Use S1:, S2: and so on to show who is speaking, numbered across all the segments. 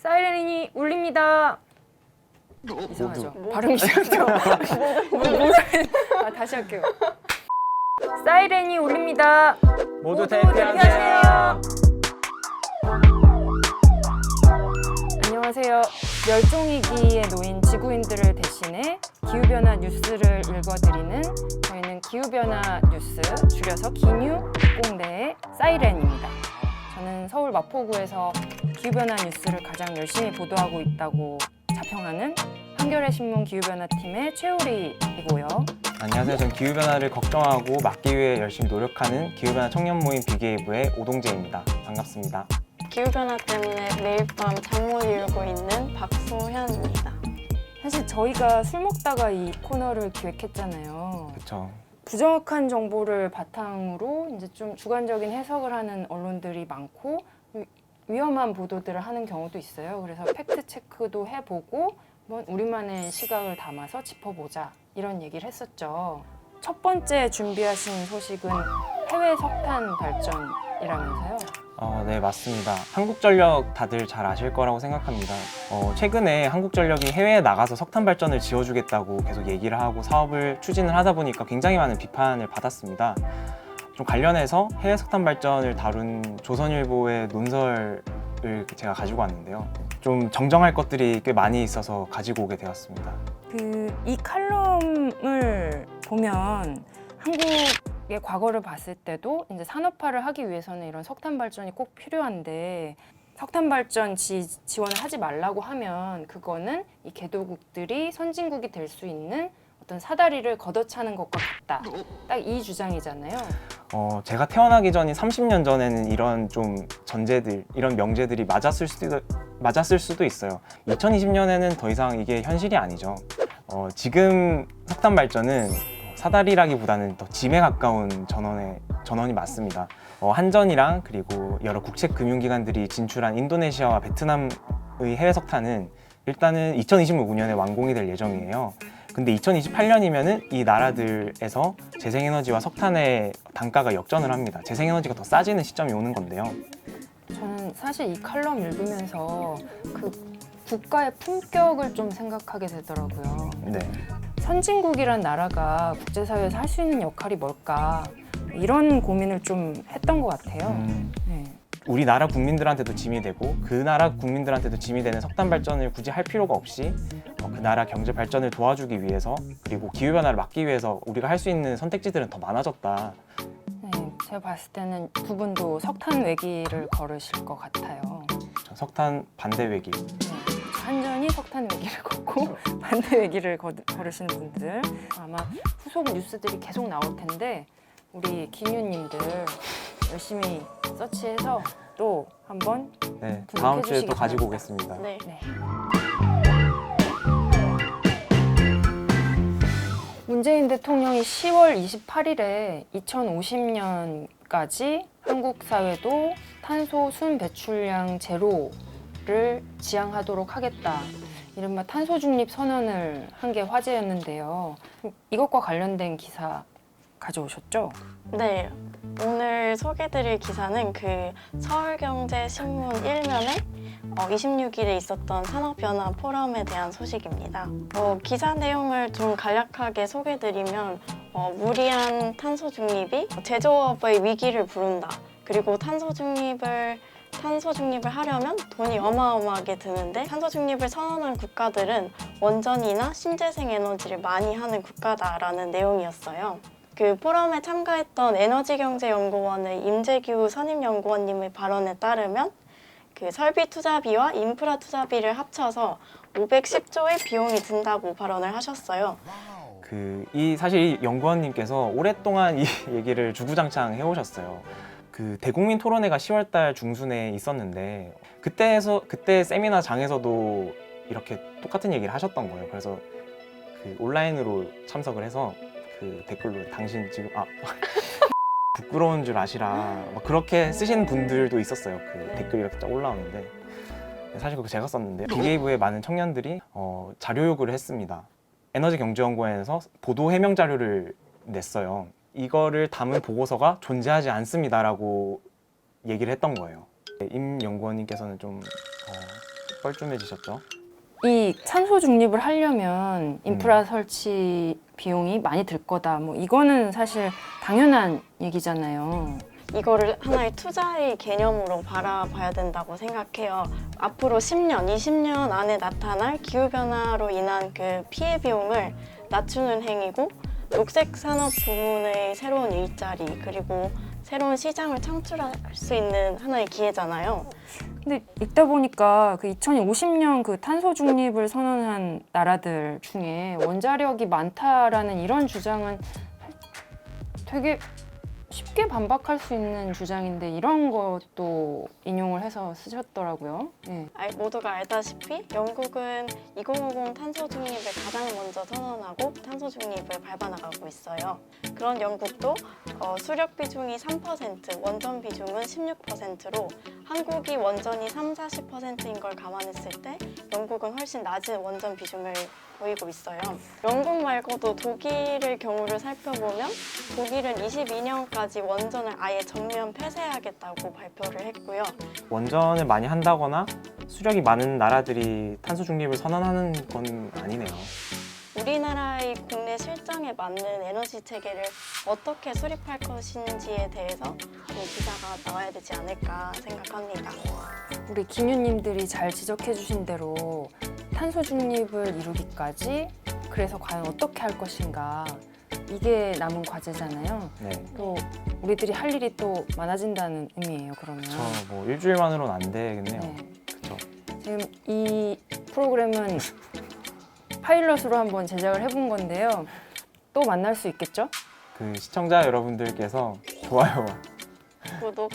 S1: 사이렌이 울립니다. 이상하죠? 발음이 이상하죠? 다시 할게요. 사이렌이 울립니다.
S2: 모두 대피하세요.
S1: 안녕하세요. 멸종위기에 놓인 지구인들을 대신해 기후변화 뉴스를 읽어드리는 저희는 기후변화 뉴스, 줄여서 기뉴 공대의 사이렌입니다. 저는 서울 마포구에서 기후변화 뉴스를 가장 열심히 보도하고 있다고 자평하는 한겨레 신문 기후변화팀의 최우리이고요.
S2: 안녕하세요. 전 기후변화를 걱정하고 막기 위해 열심히 노력하는 기후변화 청년 모임 비게이브의 오동재입니다. 반갑습니다.
S3: 기후변화 때문에 매일 밤 잠 못 이루고 있는 박소현입니다.
S1: 사실 저희가 술 먹다가 이 코너를 기획했잖아요.
S2: 그렇죠.
S1: 부정확한 정보를 바탕으로 이제 좀 주관적인 해석을 하는 언론들이 많고 위험한 보도들을 하는 경우도 있어요. 그래서 팩트 체크도 해보고 한번 우리만의 시각을 담아서 짚어보자 이런 얘기를 했었죠. 첫 번째 준비하신 소식은 해외 석탄 발전이라면서요.
S2: 네, 맞습니다. 한국전력 다들 잘 아실 거라고 생각합니다. 최근에 한국전력이 해외에 나가서 석탄 발전을 지어주겠다고 계속 얘기를 하고 사업을 추진을 하다 보니까 굉장히 많은 비판을 받았습니다. 좀 관련해서 해외 석탄 발전을 다룬 조선일보의 논설을 제가 가지고 왔는데요. 좀 정정할 것들이 꽤 많이 있어서 가지고 오게 되었습니다.
S1: 이 칼럼을 보면 한국의 과거를 봤을 때도 이제 산업화를 하기 위해서는 이런 석탄 발전이 꼭 필요한데 석탄 발전 지원을 하지 말라고 하면 그거는 이 개도국들이 선진국이 될 수 있는 어떤 사다리를 걷어차는 것과 같다. 딱 이 주장이잖아요.
S2: 제가 태어나기 전인 30년 전에는 이런 좀 전제들, 이런 명제들이 맞았을 수도 있어요. 2020년에는 더 이상 이게 현실이 아니죠. 지금 석탄 발전은 사다리라기보다는 더 짐에 가까운 전원이 맞습니다. 한전이랑 그리고 여러 국책 금융기관들이 진출한 인도네시아와 베트남의 해외 석탄은 일단은 2025년에 완공이 될 예정이에요. 근데 2028년이면은 이 나라들에서 재생에너지와 석탄의 단가가 역전을 합니다. 재생에너지가 더 싸지는 시점이 오는 건데요.
S1: 저는 사실 이 칼럼 읽으면서 그 국가의 품격을 좀 생각하게 되더라고요.
S2: 네.
S1: 선진국이란 나라가 국제사회에서 할 수 있는 역할이 뭘까 이런 고민을 좀 했던 것 같아요. 네.
S2: 우리나라 국민들한테도 짐이 되고 그 나라 국민들한테도 짐이 되는 석탄 발전을 굳이 할 필요가 없이 그 나라 경제 발전을 도와주기 위해서 그리고 기후변화를 막기 위해서 우리가 할 수 있는 선택지들은 더 많아졌다.
S1: 네, 제가 봤을 때는 두 분도 석탄 외기를 걸으실 것 같아요.
S2: 석탄 반대 외길.
S1: 네, 한전이 석탄 외기를 걷고 반대 외기를 걸으시는 분들 아마 후속 뉴스들이 계속 나올 텐데 우리 기뉴님들 열심히 서치해서 또 한번
S2: 네,
S1: 분석해
S2: 다음 주에
S1: 주시기
S2: 또 가지고
S1: 바랍니다.
S2: 오겠습니다.
S3: 네.
S1: 네. 문재인 대통령이 10월 28일에 2050년까지 한국 사회도 탄소 순 배출량 제로를 지향하도록 하겠다. 이른바 탄소 중립 선언을 한 게 화제였는데요. 이것과 관련된 기사 가져오셨죠?
S3: 네. 오늘 소개드릴 기사는 그 서울경제신문 1면에 26일에 있었던 산업변화 포럼에 대한 소식입니다. 기사 내용을 좀 간략하게 소개드리면 무리한 탄소 중립이 제조업의 위기를 부른다. 그리고 탄소 중립을 하려면 돈이 어마어마하게 드는데 탄소 중립을 선언한 국가들은 원전이나 신재생 에너지를 많이 하는 국가다라는 내용이었어요. 그 포럼에 참가했던 에너지경제연구원의 임재규 선임연구원님의 발언에 따르면 그 설비 투자비와 인프라 투자비를 합쳐서 510조의 비용이 든다고 발언을 하셨어요.
S2: 사실 이 연구원님께서 오랫동안 이 얘기를 주구장창 해오셨어요. 그 대국민 토론회가 10월달 중순에 있었는데 그때 세미나장에서도 이렇게 똑같은 얘기를 하셨던 거예요. 그래서 그 온라인으로 참석을 해서 그 댓글로 당신 지금 부끄러운 줄 아시라 막 그렇게 쓰시는 분들도 있었어요. 그 댓글이 이렇게 쫙 올라오는데 사실 그거 제가 썼는데 비게이브의 많은 청년들이 자료 요구를 했습니다. 에너지경제연구원에서 보도 해명 자료를 냈어요. 이거를 담은 보고서가 존재하지 않습니다라고 얘기를 했던 거예요. 임 연구원님께서는 좀 뻘쭘해지셨죠?
S1: 이 탄소 중립을 하려면 인프라 설치 비용이 많이 들 거다. 뭐 이거는 사실 당연한 얘기잖아요.
S3: 이거를 하나의 투자의 개념으로 바라봐야 된다고 생각해요. 앞으로 10년, 20년 안에 나타날 기후변화로 인한 그 피해 비용을 낮추는 행위고 녹색 산업 부문의 새로운 일자리 그리고 새로운 시장을 창출할 수 있는 하나의 기회잖아요.
S1: 근데 읽다 보니까 그 2050년 그 탄소 중립을 선언한 나라들 중에 원자력이 많다라는 이런 주장은 되게 쉽게 반박할 수 있는 주장인데 이런 것도 인용을 해서 쓰셨더라고요. 네.
S3: 모두가 알다시피 영국은 2050 탄소 중립을 가장 먼저 선언하고 탄소 중립을 밟아나가고 있어요. 그런 영국도 수력 비중이 3%, 원전 비중은 16%로 한국이 원전이 40%인 걸 감안했을 때 영국은 훨씬 낮은 원전 비중을 보이고 있어요. 영국 말고도 독일의 경우를 살펴보면 독일은 22년까지 원전을 아예 전면 폐쇄하겠다고 발표를 했고요.
S2: 원전을 많이 한다거나 수력이 많은 나라들이 탄소 중립을 선언하는 건 아니네요.
S3: 우리나라의 국내 실정에 맞는 에너지 체계를 어떻게 수립할 것인지에 대해서 기사가 나와야 되지 않을까 생각합니다.
S1: 우리 김유님들이 잘 지적해 주신 대로 탄소 중립을 이루기까지 그래서 과연 어떻게 할 것인가 이게 남은 과제잖아요.
S2: 네.
S1: 또 우리들이 할 일이 또 많아진다는 의미예요. 그러면
S2: 저 뭐 일주일만으로는 안 되겠네요.
S1: 네.
S2: 그렇죠.
S1: 지금 이 프로그램은 파일럿으로 한번 제작을 해본 건데요. 또 만날 수 있겠죠?
S2: 그 시청자 여러분들께서 좋아요,
S3: 구독,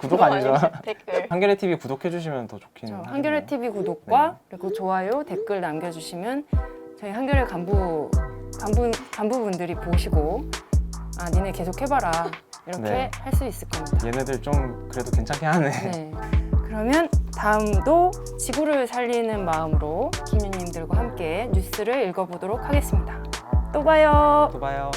S2: 구독 아니죠?
S3: 댓글.
S2: 한겨레 TV 구독해 주시면 더 좋긴
S1: 저
S2: 하겠네요.
S1: 한겨레 TV 구독과
S2: 네.
S1: 그리고 좋아요, 댓글 남겨주시면 저희 한겨레 간부분들이 보시고 아 니네 계속 해봐라 이렇게
S2: 네.
S1: 할 수 있을 겁니다.
S2: 얘네들 좀 그래도 괜찮게 하네.
S1: 네. 그러면 다음도 지구를 살리는 마음으로 김유님들과 함께 뉴스를 읽어보도록 하겠습니다. 또 봐요.
S2: 또 봐요.